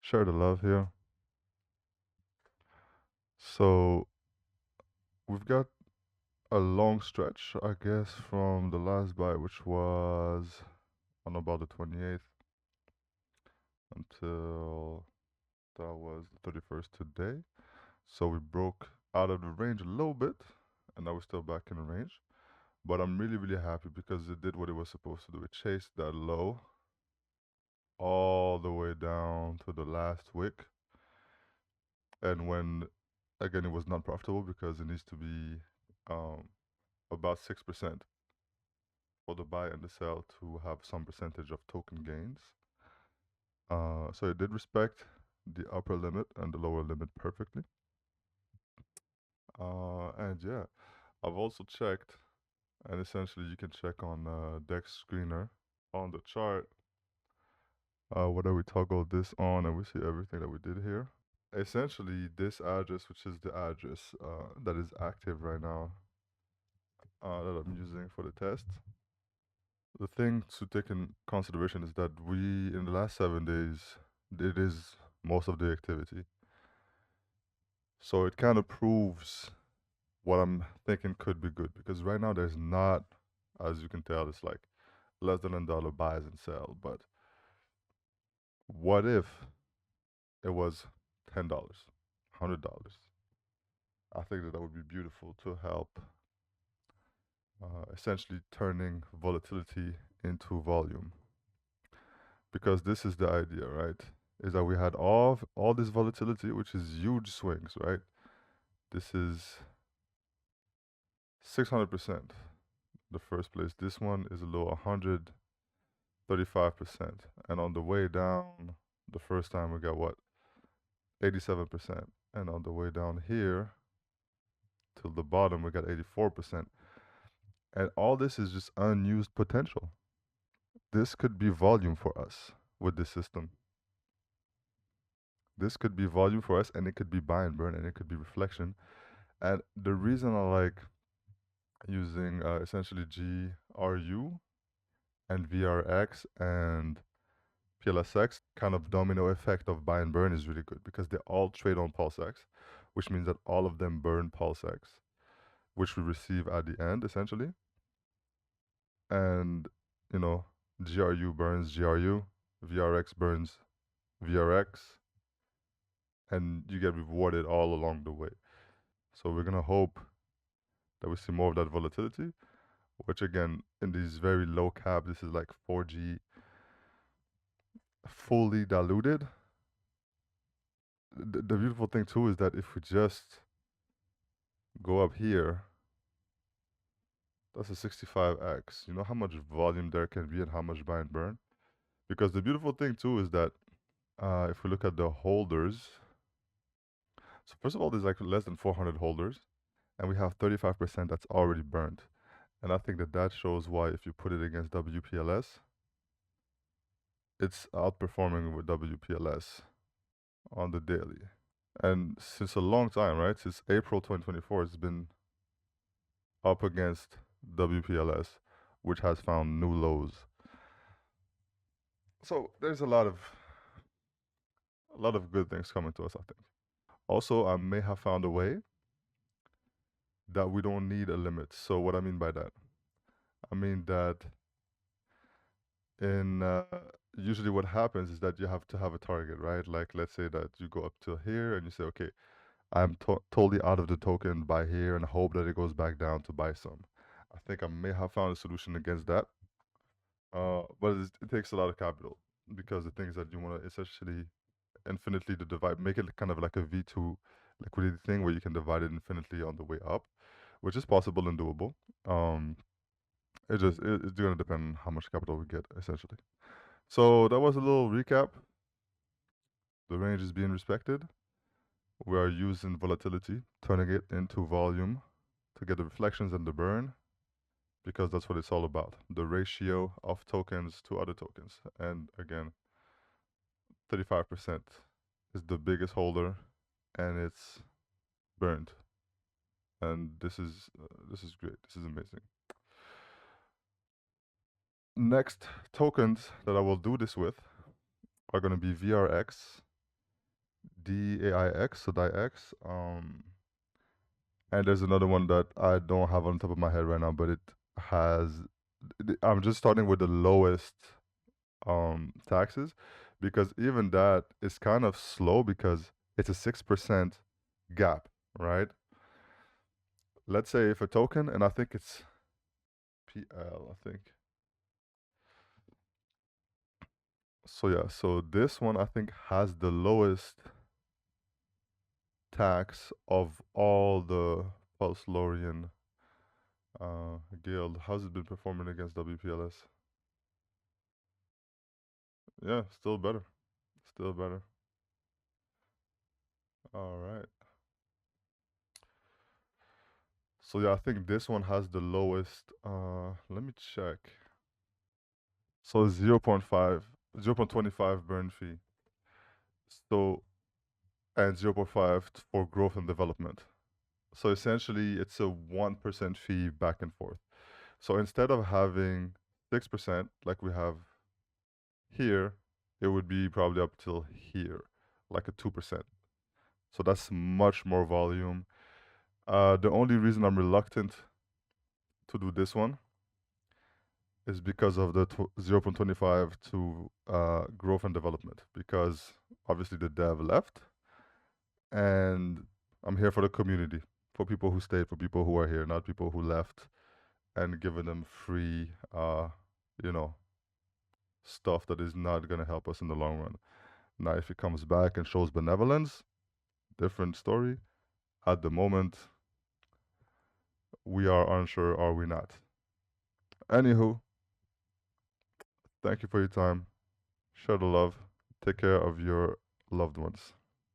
Share the love here. So we've got a long stretch, I guess, from the last buy, which was on about the 28th until that was the 31st today. So we broke out of the range a little bit, and now we're still back in the range. But I'm really, really happy because it did what it was supposed to do. It chased that low all the way down to the last wick. And when, again, it was not profitable because it needs to be um, about 6% for the buy and the sell to have some percentage of token gains. So it did respect the upper limit and the lower limit perfectly. And yeah, I've also checked, and essentially you can check on Dex Screener on the chart. Whether we toggle this on and we see everything that we did here. Essentially, this address, which is the address that is active right now that I'm using for the test. The thing to take in consideration is that we, in the last 7 days, it is most of the activity. So it kind of proves what I'm thinking could be good because right now there's not, as you can tell, it's like less than $1 buys and sell. But what if it was $10, $100? I think that that would be beautiful to help essentially turning volatility into volume. Because this is the idea, right? Is that we had all this volatility, which is huge swings, right? This is 600%. The first place. This one is a low 135%. And on the way down, the first time we got what? 87%. And on the way down here till the bottom, we got 84%. And all this is just unused potential. This could be volume for us with this system. This could be volume for us, and it could be buy and burn, and it could be reflection. And the reason I like using essentially GRU and VRX and PLSX kind of domino effect of buy and burn is really good because they all trade on PulseX, which means that all of them burn PulseX, which we receive at the end essentially. And you know, GRU burns GRU, VRX burns VRX, and you get rewarded all along the way. So we're gonna hope that we see more of that volatility, which again, in these very low cap, this is like 4G fully diluted. The beautiful thing too is that if we just go up here, that's a 65x. You know how much volume there can be and how much buy and burn? Because the beautiful thing too is that if we look at the holders, so first of all, there's like less than 400 holders, and we have 35% that's already burned. And I think that that shows why if you put it against WPLS, it's outperforming with WPLS on the daily. And since a long time, right? Since April 2024, it's been up against WPLS, which has found new lows. So there's a lot of good things coming to us, I think. Also, I may have found a way that we don't need a limit. So what I mean by that, I mean that in usually what happens is that you have to have a target, right? Like let's say that you go up to here and you say, okay, I'm totally out of the token buy here and hope that it goes back down to buy some. I think I may have found a solution against that. But it takes a lot of capital because the things that you want to essentially infinitely to divide, make it kind of like a V2 liquidity thing where you can divide it infinitely on the way up, which is possible and doable. Um, it's going to depend on how much capital we get essentially. So that was a little recap. The range is being respected. We are using volatility, turning it into volume to get the reflections and the burn because that's what it's all about. The ratio of tokens to other tokens. And again, 35% is the biggest holder and it's burned. And this is great. This is amazing. Next tokens that I will do this with are going to be VRX DAIX, so DIX. And there's another one that I don't have on top of my head right now, but it has. I'm just starting with the lowest taxes, because even that is kind of slow because it's a 6% gap, right? Let's say if a token, and I think it's PL, I think. So yeah, so this one I think has the lowest tax of all the Pulse-Lorian guild. How's it been performing against WPLS? Yeah, still better. Still better. All right. So yeah, I think this one has the lowest. Let me check. So 0.5, 0.25 burn fee. So and zero point 0.5 for growth and development. So essentially, it's a 1% fee back and forth. So instead of having 6% like we have here, it would be probably up till here, like a 2%. So that's much more volume. The only reason I'm reluctant to do this one is because of the 0.25 to growth and development, because obviously the dev left, and I'm here for the community, for people who stayed, for people who are here, not people who left, and giving them free, you know, stuff that is not going to help us in the long run. Now, if he comes back and shows benevolence, different story. At the moment, we are unsure, are we not? Anywho, thank you for your time. Share the love. Take care of your loved ones.